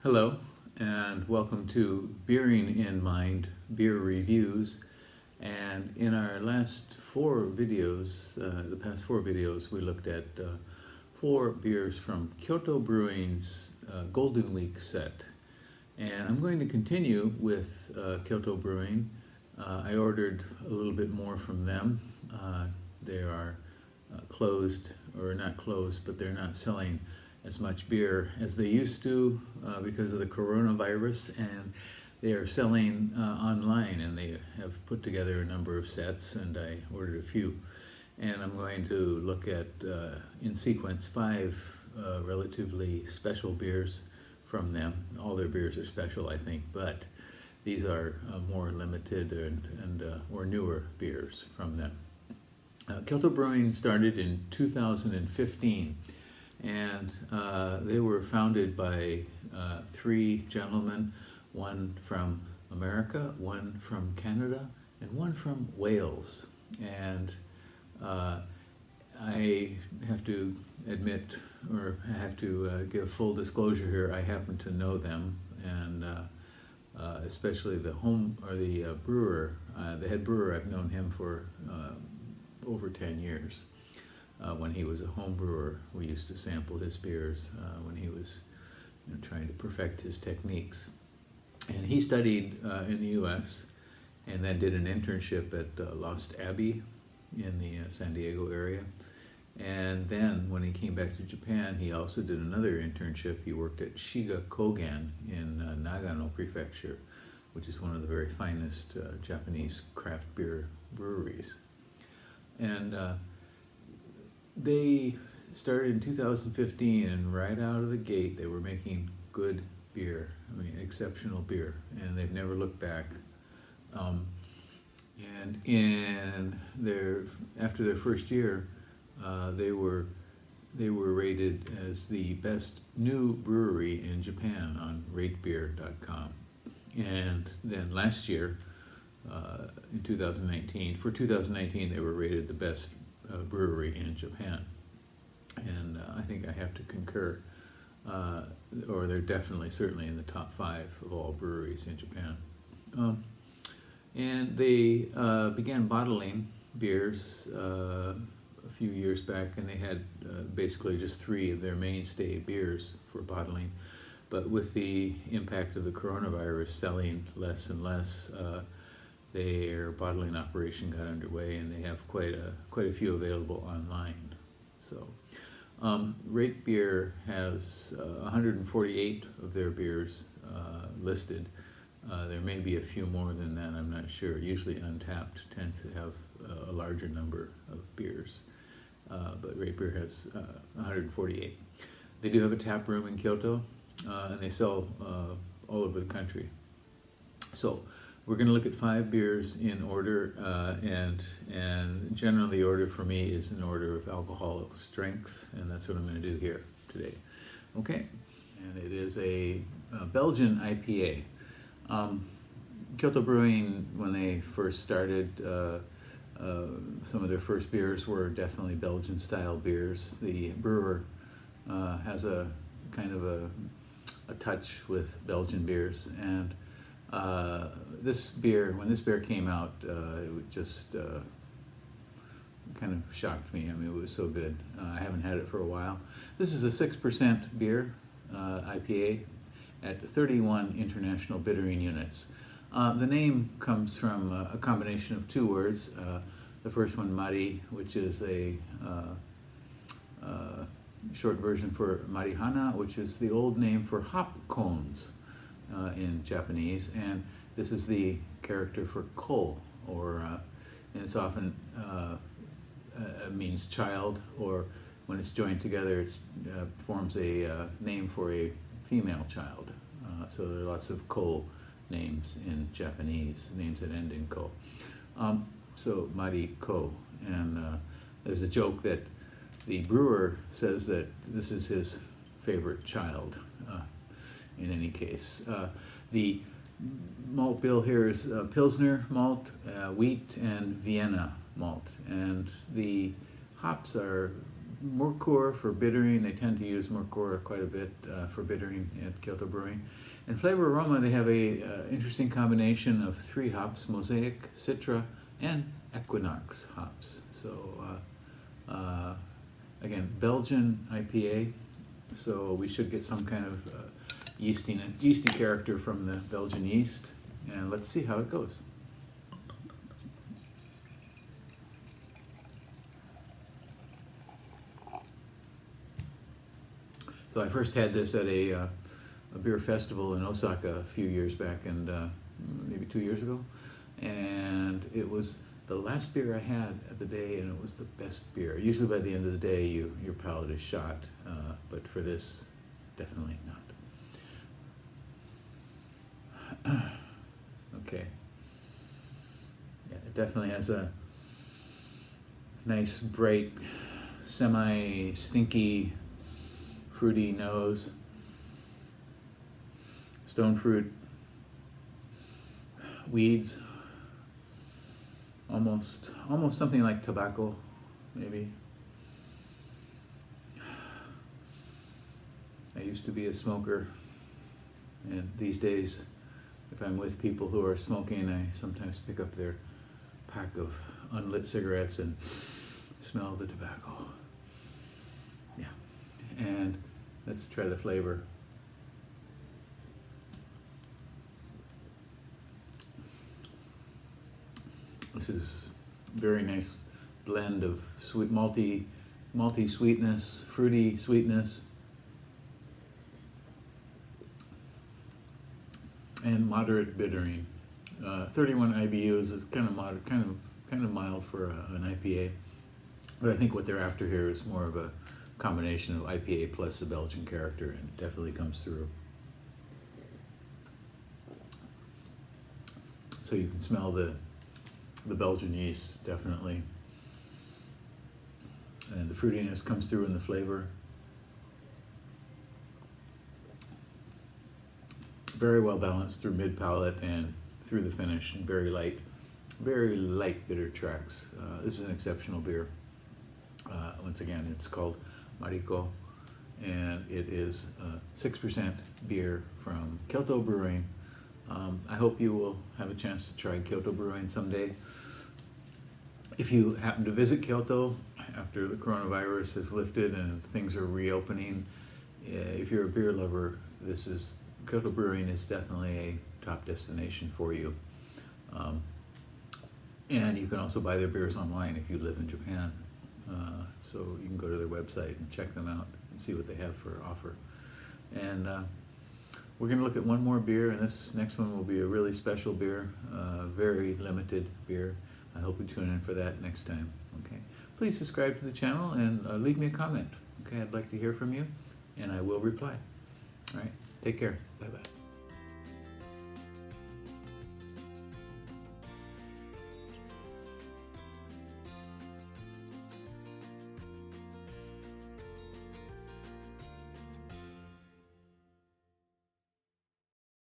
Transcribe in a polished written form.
Hello, and welcome to Beering in Mind Beer Reviews. And in our last four videos, the past four videos, we looked at four beers from Kyoto Brewing's Golden Week set. And I'm going to continue with Kyoto Brewing. I ordered a little bit more from them. They are closed, or not closed, but they're not selling as much beer as they used to because of the coronavirus, and they are selling online, and they have put together a number of sets, and I ordered a few. And I'm going to look at, in sequence, five relatively special beers from them. All their beers are special, I think, but these are more limited and or newer beers from them. Kyoto Brewing started in 2015. And they were founded by three gentlemen, one from America, one from Canada, and one from Wales. And I have to admit, or I have to give full disclosure here, I happen to know them, and especially the brewer, the head brewer. I've known him for over 10 years. When he was a home brewer, we used to sample his beers when he was trying to perfect his techniques. And he studied in the U.S. and then did an internship at Lost Abbey in the San Diego area. And then when he came back to Japan, he also did another internship. He worked at Shiga Kogen in Nagano Prefecture, which is one of the very finest Japanese craft beer breweries. And they started in 2015, and right out of the gate they were making good beer. I mean, exceptional beer, and they've never looked back. And after their first year, they were rated as the best new brewery in Japan on RateBeer.com. And then last year, in 2019, they were rated the best brewery in Japan, and I think I have to concur, or they're certainly in the top 5 of all breweries in Japan. And they began bottling beers a few years back, and they had basically just 3 of their mainstay beers for bottling. But with the impact of the coronavirus selling less and less, their bottling operation got underway, and they have quite a few available online. So, RateBeer has 148 of their beers listed. There may be a few more than that, I'm not sure. Usually Untapped tends to have a larger number of beers, but RateBeer has 148. They do have a tap room in Kyoto, and they sell all over the country. So, we're going to look at 5 beers in order, and generally the order for me is in order of alcohol strength, and that's what I'm going to do here today. Okay, and it is a Belgian IPA. Kyoto Brewing, when they first started, some of their first beers were definitely Belgian style beers. The brewer has a kind of a touch with Belgian beers, and when this beer came out, it just kind of shocked me. I mean, it was so good. I haven't had it for a while. This is a 6% beer, IPA, at 31 international bittering units. The name comes from a combination of 2 words. The first one, mari, which is a short version for marihana, which is the old name for hop cones in Japanese, and this is the character for ko, and it's often means child, or when it's joined together, it forms a name for a female child. So there are lots of ko names in Japanese, names that end in ko. So Mariko, and there's a joke that the brewer says that this is his favorite child. In any case, the malt bill here is Pilsner malt, wheat, and Vienna malt, and the hops are Merkur for bittering. They tend to use Merkur quite a bit for bittering at Kyoto Brewing. And flavor aroma, they have a interesting combination of 3 hops: Mosaic, Citra, and Equinox hops. So again, Belgian IPA. So we should get some kind of yeasty character from the Belgian yeast. And let's see how it goes. So I first had this at a beer festival in Osaka a few years back, and maybe 2 years ago. And it was the last beer I had at the day, and it was the best beer. Usually by the end of the day, your palate is shot, but for this, definitely not. Okay. Yeah, it definitely has a nice, bright, semi-stinky, fruity nose. Stone fruit, weeds, almost something like tobacco, maybe. I used to be a smoker, and these days, if I'm with people who are smoking, I sometimes pick up their pack of unlit cigarettes and smell the tobacco. Yeah, and let's try the flavor. This is very nice blend of sweet, malty sweetness, fruity sweetness, and moderate bittering. 31 IBUs is kind of moderate, kind of mild for an IPA. But I think what they're after here is more of a combination of IPA plus the Belgian character, and it definitely comes through. So you can smell the Belgian yeast, definitely. And the fruitiness comes through in the flavor. Very well balanced through mid-palate and through the finish, and very light bitter tracks. This is an exceptional beer. Once again, it's called Mariko, and it is 6% beer from Kyoto Brewing. I hope you will have a chance to try Kyoto Brewing someday. If you happen to visit Kyoto after the coronavirus has lifted and things are reopening, if you're a beer lover, Kyoto Brewing is definitely a top destination for you. And you can also buy their beers online if you live in Japan. So you can go to their website and check them out and see what they have for offer. And we're going to look at one more beer, and this next one will be a really special beer, very limited beer. I hope you tune in for that next time. Okay, please subscribe to the channel and leave me a comment. Okay, I'd like to hear from you, and I will reply. All right, take care. Bye-bye.